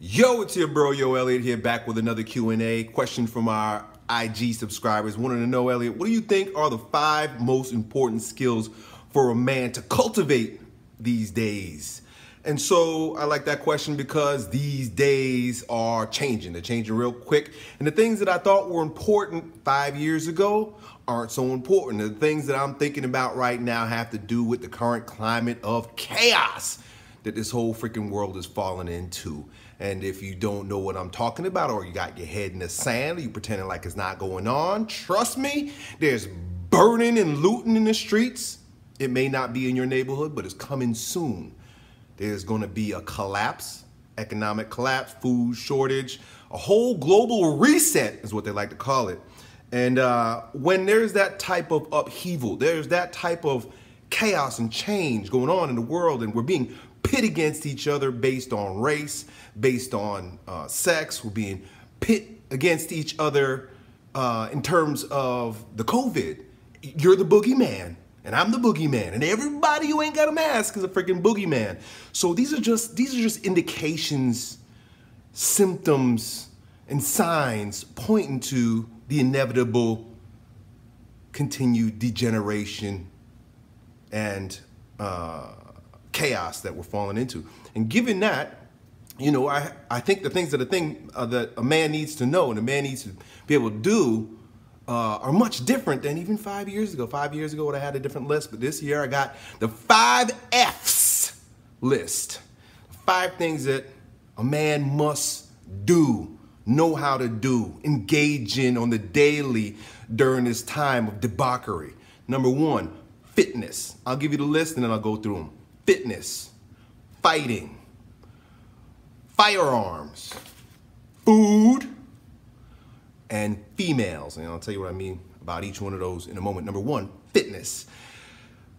Yo, it's your bro, Yo Elliott here, back with another Q&A. Question from our IG subscribers. Wanted to know, Elliott, what do you think are the 5 most important skills for a man to cultivate these days? And so I like that question because these days are changing. They're changing real quick. And the things that I thought were important 5 years ago aren't so important. The things that I'm thinking about right now have to do with the current climate of chaos that this whole freaking world is falling into. And if you don't know what I'm talking about, or you got your head in the sand, or you pretending like it's not going on, trust me, there's burning and looting in the streets. It may not be in your neighborhood, but it's coming soon. There's gonna be a collapse, economic collapse, food shortage, a whole global reset is what they like to call it. And when there's that type of upheaval, there's that type of chaos and change going on in the world, and we're being pit against each other based on race, based on sex. We're being pit against each other in terms of the COVID. You're the boogeyman, and I'm the boogeyman, and everybody who ain't got a mask is a freaking boogeyman. So these are just indications, symptoms, and signs pointing to the inevitable continued degeneration and chaos that we're falling into. And given that, you know, I think the things that a man needs to know and a man needs to be able to do are much different than even 5 years ago. 5 years ago, I had a different list, but this year I got the 5 F's list. 5 things that a man must do, know how to do, engage in on the daily during this time of debauchery. Number 1, fitness. I'll give you the list and then I'll go through them. Fitness, fighting, firearms, food, and females. And I'll tell you what I mean about each one of those in a moment. Number 1, fitness.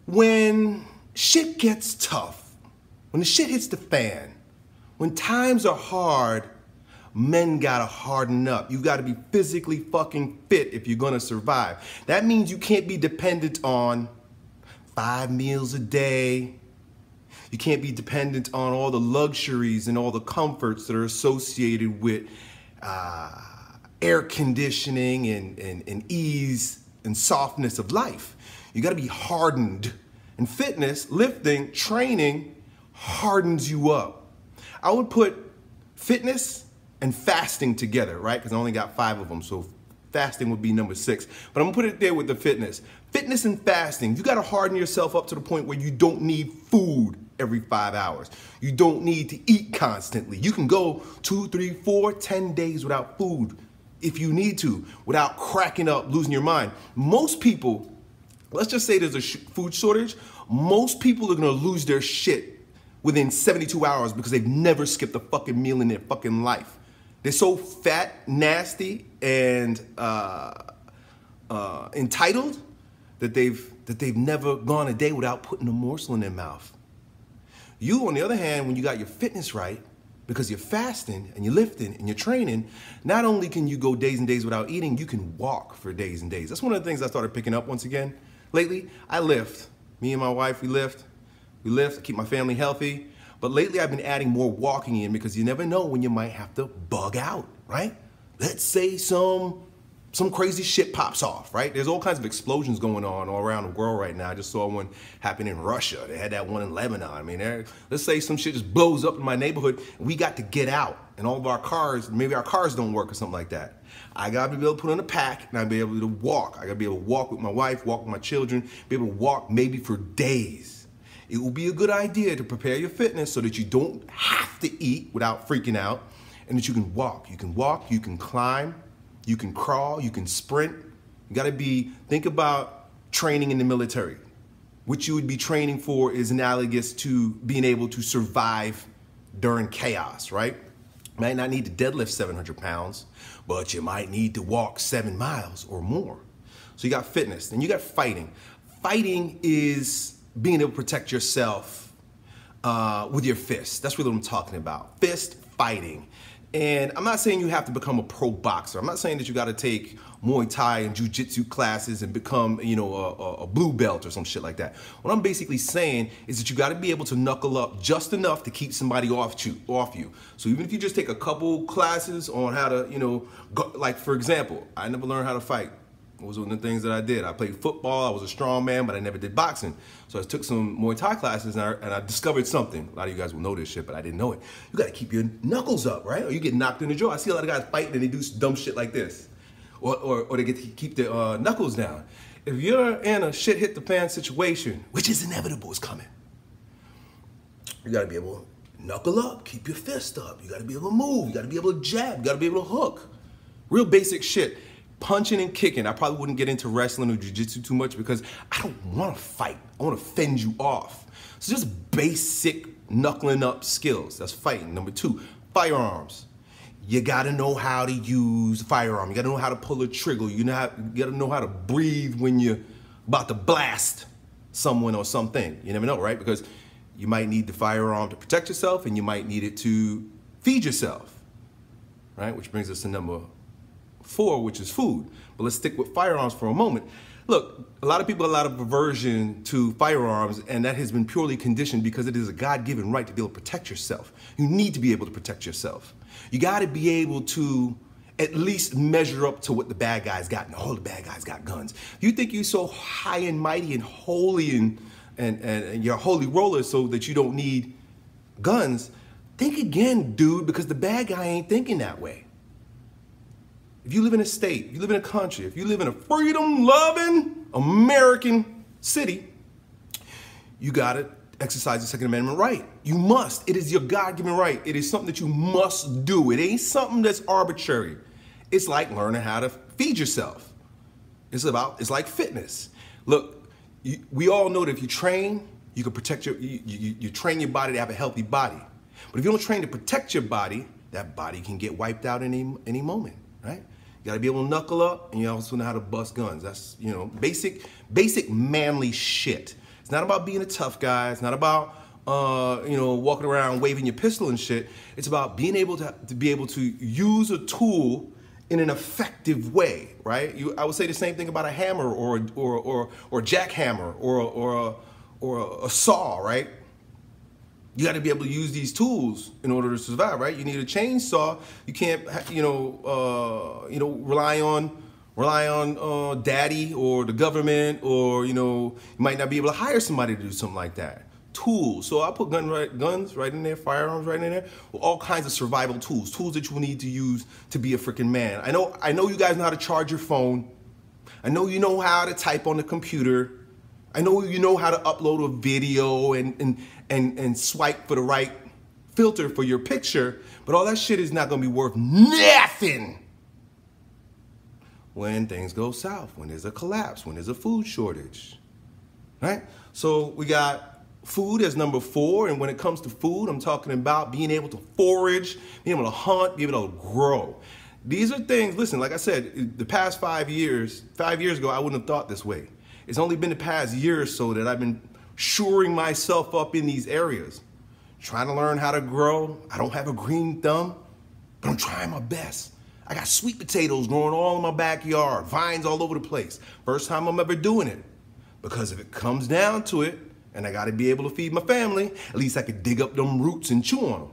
When shit gets tough, when the shit hits the fan, when times are hard, men gotta harden up. You gotta be physically fucking fit if you're gonna survive. That means you can't be dependent on 5 meals a day. You can't be dependent on all the luxuries and all the comforts that are associated with air conditioning and ease and softness of life. You gotta be hardened. And fitness, lifting, training hardens you up. I would put fitness and fasting together, right? Because I only got 5 of them, so fasting would be number 6. But I'm gonna put it there with the fitness. Fitness and fasting, you gotta harden yourself up to the point where you don't need food every 5 hours. You don't need to eat constantly. You can go 2, 3, 4, 10 days without food if you need to, without cracking up, losing your mind. Most people, let's just say there's a food shortage, most people are gonna lose their shit within 72 hours because they've never skipped a fucking meal in their fucking life. They're so fat, nasty, and entitled that they've never gone a day without putting a morsel in their mouth. You, on the other hand, when you got your fitness right, because you're fasting and you're lifting and you're training, not only can you go days and days without eating, you can walk for days and days. That's one of the things I started picking up once again. Lately, I lift. Me and my wife, we lift. We lift, keep my family healthy. But lately, I've been adding more walking in because you never know when you might have to bug out, right? Let's say some crazy shit pops off, right? There's all kinds of explosions going on all around the world right now. I just saw one happen in Russia. They had that one in Lebanon. I mean, let's say some shit just blows up in my neighborhood and we got to get out and all of our cars, maybe our cars don't work or something like that. I gotta be able to put on a pack and I'll be able to walk. I gotta be able to walk with my wife, walk with my children, be able to walk maybe for days. It will be a good idea to prepare your fitness so that you don't have to eat without freaking out and that you can walk. You can walk, you can climb, you can crawl, you can sprint. You gotta think about training in the military. What you would be training for is analogous to being able to survive during chaos, right? You might not need to deadlift 700 pounds, but you might need to walk 7 miles or more. So you got fitness, then you got fighting. Fighting is being able to protect yourself with your fists. That's really what I'm talking about. Fist fighting. And I'm not saying you have to become a pro boxer. I'm not saying that you got to take Muay Thai and Jiu-Jitsu classes and become, a blue belt or some shit like that. What I'm basically saying is that you got to be able to knuckle up just enough to keep somebody off you. So even if you just take a couple classes on how to, like for example, I never learned how to fight. It was one of the things that I did. I played football, I was a strong man, but I never did boxing. So I took some Muay Thai classes and I discovered something. A lot of you guys will know this shit, but I didn't know it. You gotta keep your knuckles up, right? Or you get knocked in the jaw. I see a lot of guys fighting and they do dumb shit like this. Or they get to keep their knuckles down. If you're in a shit hit the fan situation, which is inevitable, it's coming. You gotta be able to knuckle up, keep your fist up. You gotta be able to move, you gotta be able to jab, you gotta be able to hook. Real basic shit. Punching and kicking. I probably wouldn't get into wrestling or jiu-jitsu too much because I don't want to fight. I want to fend you off. So just basic knuckling up skills. That's fighting. Number 2, firearms. You got to know how to use a firearm. You got to know how to pull a trigger. You got to know how to breathe when you're about to blast someone or something. You never know, right? Because you might need the firearm to protect yourself and you might need it to feed yourself, right? Which brings us to number 4, which is food. But let's stick with firearms for a moment. Look, a lot of people have a lot of aversion to firearms, and that has been purely conditioned because it is a God-given right to be able to protect yourself. You need to be able to protect yourself. You got to be able to at least measure up to what the bad guys got, and all the bad guys got guns. You think you're so high and mighty and holy and you're a holy roller so that you don't need guns. Think again, dude, because the bad guy ain't thinking that way. If you live in a state, if you live in a country, if you live in a freedom-loving American city, you gotta exercise the Second Amendment right. You must. It is your God-given right. It is something that you must do. It ain't something that's arbitrary. It's like learning how to feed yourself. It's like fitness. Look, we all know that if you train, you can protect you train your body to have a healthy body. But if you don't train to protect your body, that body can get wiped out any moment. Right? You gotta be able to knuckle up, and you also know how to bust guns. That's, basic manly shit. It's not about being a tough guy. It's not about, walking around waving your pistol and shit. It's about being able to use a tool in an effective way, right? I would say the same thing about a hammer or jackhammer or a saw, right? You got to be able to use these tools in order to survive, right? You need a chainsaw. You can't, rely on daddy or the government, or you might not be able to hire somebody to do something like that. Tools. So I put guns right in there, firearms right in there, all kinds of survival tools that you will need to use to be a freaking man. I know you guys know how to charge your phone. I know you know how to type on the computer. I know you know how to upload a video and swipe for the right filter for your picture, but all that shit is not gonna be worth nothing when things go south, when there's a collapse, when there's a food shortage, right? So we got food as number 4, and when it comes to food, I'm talking about being able to forage, being able to hunt, being able to grow. These are things, listen, like I said, the past 5 years ago, I wouldn't have thought this way. It's only been the past year or so that I've been shoring myself up in these areas, trying to learn how to grow. I don't have a green thumb, but I'm trying my best. I got sweet potatoes growing all in my backyard, vines all over the place. First time I'm ever doing it. Because if it comes down to it, and I gotta be able to feed my family, at least I could dig up them roots and chew on them,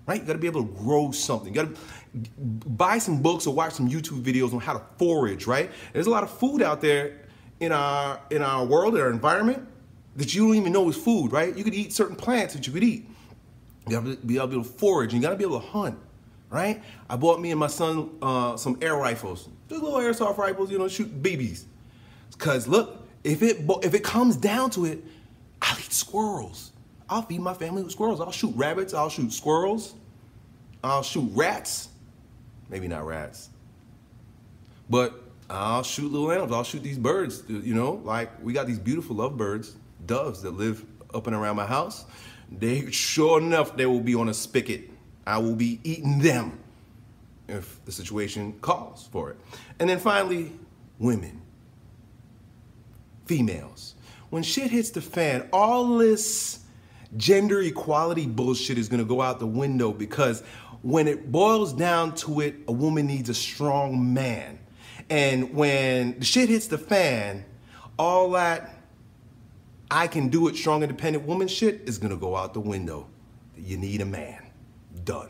right? You gotta be able to grow something. You gotta buy some books or watch some YouTube videos on how to forage, right? There's a lot of food out there in our world, in our environment, that you don't even know is food, right? You could eat certain plants that you could eat. You gotta be able to forage, and you gotta be able to hunt, right? I bought me and my son some air rifles, just little airsoft rifles, shoot BBs. Cause look, if it comes down to it, I'll eat squirrels. I'll feed my family with squirrels. I'll shoot rabbits, I'll shoot squirrels, I'll shoot rats, maybe not rats, but I'll shoot little animals. I'll shoot these birds, like we got these beautiful lovebirds, doves that live up and around my house. Sure enough, they will be on a spigot. I will be eating them if the situation calls for it. And then finally, women, females. When shit hits the fan, all this gender equality bullshit is gonna go out the window, because when it boils down to it, a woman needs a strong man. And when the shit hits the fan, all that I can do it, strong, independent woman shit is gonna go out the window. You need a man. Done.